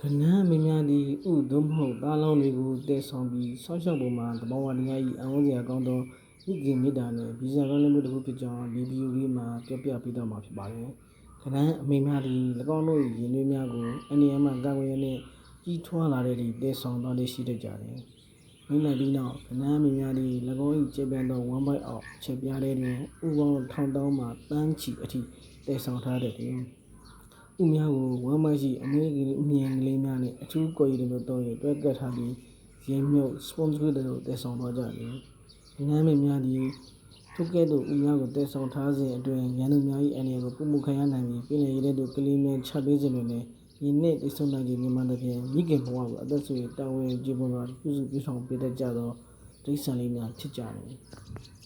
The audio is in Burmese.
ခဏမင်းများသည်ဥသို့မဟုတ်သားလောင်းတွေကိုတည်ဆောင်ပြီးဆောက်ရှောက်ပုံမှာတဘာဝတရား၏အံ့ဩစရာကောင်းသောမိခင်မေတ္တာနှင့်ဗီဇာကောင်းမှုတစ်ခုဖြစ်ကြောင်းဒီဗီဒီယိုလေးမှာပြောပြပေးတော့မှာဖြစ်ပါတယ်။ခဏအမိများသည်၎င်းတို့၏ရင်သွေးများကိုအန္တရာယ်မှကာကွယ်ရနှင့်ကြီးထွားလာတဲ့သည့်တည်ဆောင်သွားလေးရှိတတ်ကြတယ်။မိလိုက်ပြီးနောက်ခဏမင်းများသည်၎င်း၏ကျေပြန့်သော1 byte အောက်ချက်ပြားတဲ့တွင်ဥပေါင်းထောင်တောင်းမှတန်းချီအထိတည်ဆောင်ထားတတ်တယ်။ဥများကို1 byte ရှိအမြင့်ကလေးများနှင့်အထူးကွယ်ရည်တို့သုံး၍တွဲကပ်ထားပြီးရေမြုပ် sponge တို့တည်ဆောင်သွားကြတယ်။ငန်းမင်းများသည်ထိုကဲ့သို့ဥများကိုတည်ဆောင်ထားစဉ်အတွင်းရန်သူများ၏အန္တရာယ်ကိုပုံမှုခံရနိုင်ပြီးပြည်နယ်ရတဲ့တို့ကလေးများချပေးစဉ်တွင်လည်းဒီနေ့တိစုံနိုင်ခြင်းမြန်မာတစ်ပြင်မိခင်ဘဝကိုအသက်ဆွေတာဝန်ကျေပွန်စွာပြုစုဆောင်ပေးတတ်ကြသောတိရစ္ဆာန်လေးများဖြစ်ကြတယ်။